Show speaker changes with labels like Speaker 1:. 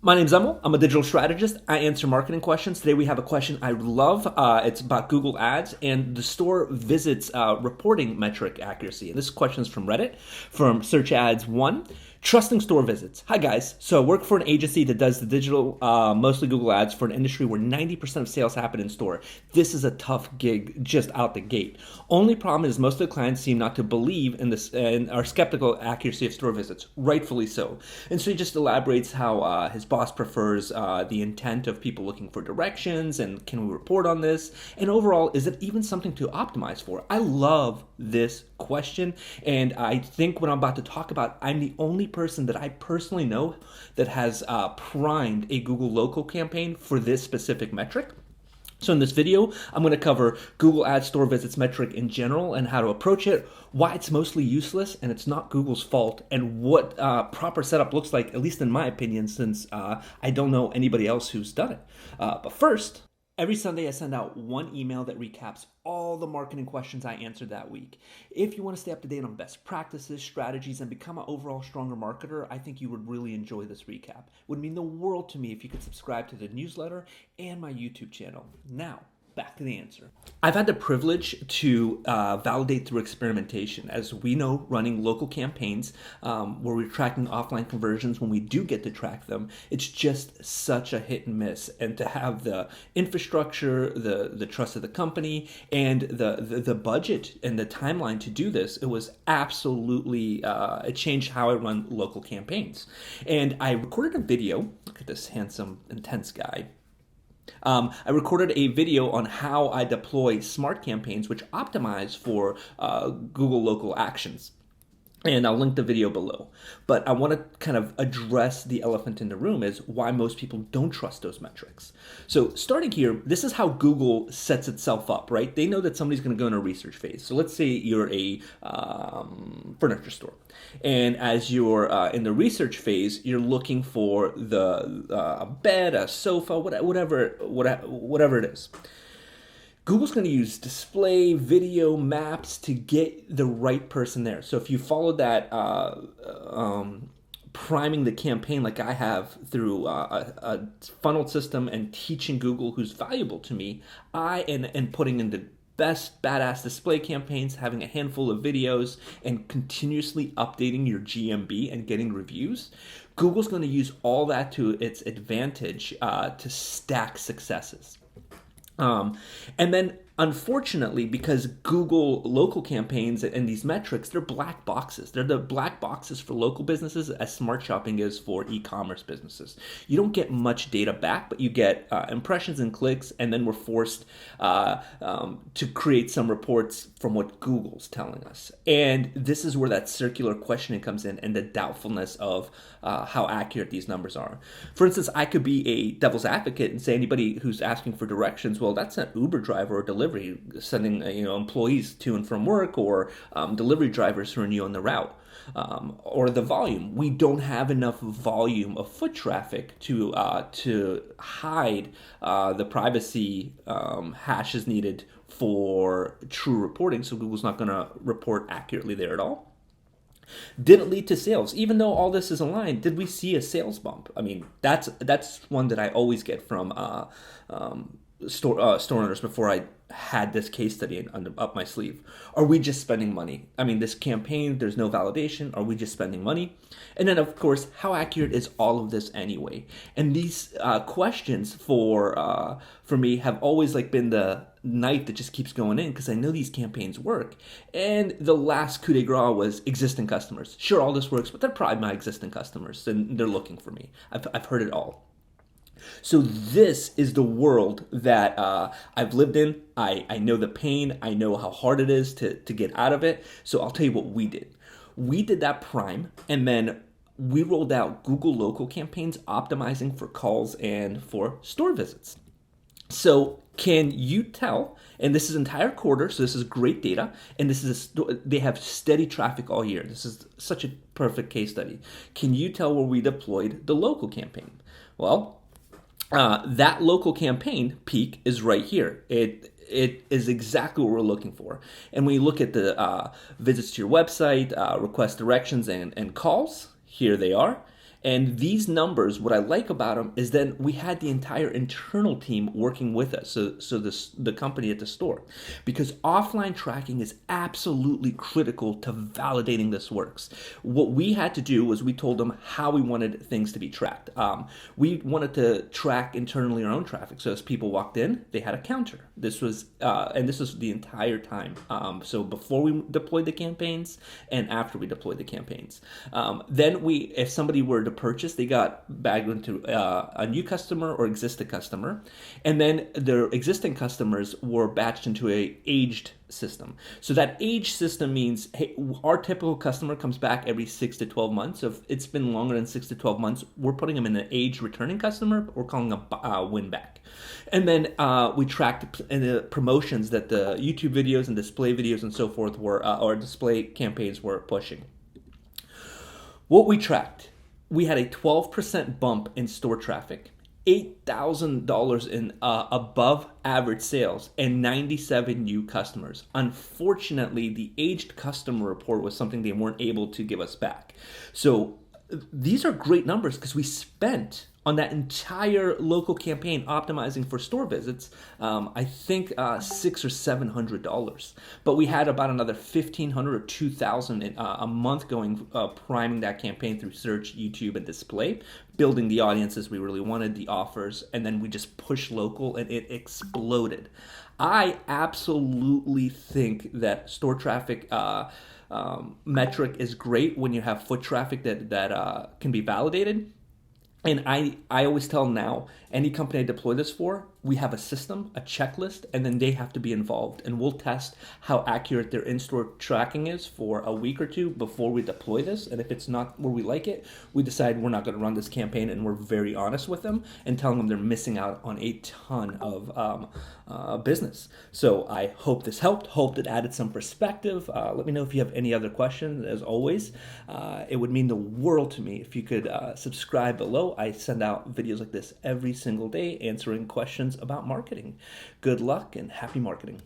Speaker 1: My name's Emil. I'm a digital strategist. I answer marketing questions. Today we have a question I love. It's about Google Ads and the store visits reporting metric accuracy. And this question is from Reddit, from Search Ads 1. Trusting store visits. Hi guys. So I work for an agency that does the digital, mostly Google Ads, for an industry where 90% of sales happen in store. This is a tough gig just out the gate. Only problem is most of the clients seem not to believe in this and are skeptical accuracy of store visits, rightfully so. And so he just elaborates how his boss prefers the intent of people looking for directions and can we report on this? And overall, is it even something to optimize for? I love this question, and I think what I'm about to talk about, I'm the only person that I personally know that has primed a Google local campaign for this specific metric. So in this video, I'm going to cover Google Ads store visits metric in general and how to approach it, why it's mostly useless and it's not Google's fault, and what proper setup looks like, at least in my opinion, since I don't know anybody else who's done it. But first, every Sunday I send out one email that recaps all the marketing questions I answered that week. If you want to stay up to date on best practices, strategies, and become an overall stronger marketer, I think you would really enjoy this recap. It would mean the world to me if you could subscribe to the newsletter and my YouTube channel. Now, back to the answer. I've had the privilege to validate through experimentation. As we know, running local campaigns where we're tracking offline conversions, when we do get to track them, it's just such a hit and miss. And to have the infrastructure, the trust of the company, and the budget and the timeline to do this, it was absolutely, it changed how I run local campaigns. And I recorded a video. Look at this handsome, intense guy. I recorded a video on how I deploy smart campaigns which optimize for Google local actions. And I'll link the video below. But I want to kind of address the elephant in the room is why most people don't trust those metrics. So starting here, this is how Google sets itself up, right? They know that somebody's going to go in a research phase. So let's say you're a furniture store. And as you're in the research phase, you're looking for a bed, a sofa, whatever it is. Google's going to use display, video, maps to get the right person there. So if you follow that priming the campaign like I have through a funneled system and teaching Google who's valuable to me, and putting in the best badass display campaigns, having a handful of videos, and continuously updating your GMB and getting reviews, Google's going to use all that to its advantage to stack successes. And then, unfortunately, because Google local campaigns and these metrics, they're black boxes. They're the black boxes for local businesses as smart shopping is for e-commerce businesses. You don't get much data back, but you get impressions and clicks, and then we're forced to create some reports from what Google's telling us. And this is where that circular questioning comes in and the doubtfulness of how accurate these numbers are. For instance, I could be a devil's advocate and say anybody who's asking for directions, well, that's an Uber driver or delivery sending employees to and from work, or delivery drivers who are new on the route, or the volume. We don't have enough volume of foot traffic to hide the privacy hashes needed for true reporting. So Google's not going to report accurately there at all. Didn't lead to sales. Even though all this is aligned, did we see a sales bump? I mean, that's one that I always get from store owners before I had this case study up my sleeve. Are we just spending money? I mean, this campaign, there's no validation. Are we just spending money? And then, of course, how accurate is all of this anyway? And these questions for me have always been the knife that just keeps going in because I know these campaigns work. And the last coup de grace was existing customers. Sure, all this works, but they're probably my existing customers and they're looking for me. I've heard it all. So this is the world that I've lived in. I know the pain. I know how hard it is to get out of it. So I'll tell you what we did. We did that prime, and then we rolled out Google local campaigns optimizing for calls and for store visits. So can you tell, and this is entire quarter, so this is great data, and they have steady traffic all year. This is such a perfect case study. Can you tell where we deployed the local campaign? Well, that local campaign peak is right here. It is exactly what we're looking for. And when you look at the visits to your website, request directions, and calls, here they are. And these numbers, what I like about them is then we had the entire internal team working with us, so the company at the store, because offline tracking is absolutely critical to validating this works. What we had to do was we told them how we wanted things to be tracked. We wanted to track internally our own traffic. So as people walked in, they had a counter. This was the entire time. So before we deployed the campaigns and after we deployed the campaigns. Then if somebody were to purchase, they got bagged into a new customer or existing customer, and then their existing customers were batched into a aged system. So that age system means, hey, our typical customer comes back every 6 to 12 months. So if it's been longer than 6 to 12 months, we're putting them in an age returning customer. We're calling a win back. And then we tracked the promotions that the YouTube videos and display videos and so forth were, or display campaigns were pushing. What we tracked, we had a 12% bump in store traffic, $8,000 in above average sales, and 97 new customers. Unfortunately, the aged customer report was something they weren't able to give us back. So these are great numbers because we spent on that entire local campaign optimizing for store visits, I think $600 or $700. But we had about another $1,500 or $2,000 a month going priming that campaign through search, YouTube, and display, building the audiences we really wanted, the offers, and then we just pushed local and it exploded. I absolutely think that store traffic metric is great when you have foot traffic that can be validated. And I always tell now, any company I deploy this for, we have a system, a checklist, and then they have to be involved. And we'll test how accurate their in-store tracking is for a week or two before we deploy this. And if it's not where we like it, we decide we're not going to run this campaign, and we're very honest with them and telling them they're missing out on a ton of business. So I hope this helped. Hope it added some perspective. Let me know if you have any other questions. As always, it would mean the world to me if you could subscribe below. I send out videos like this every single day answering questions about marketing. Good luck and happy marketing.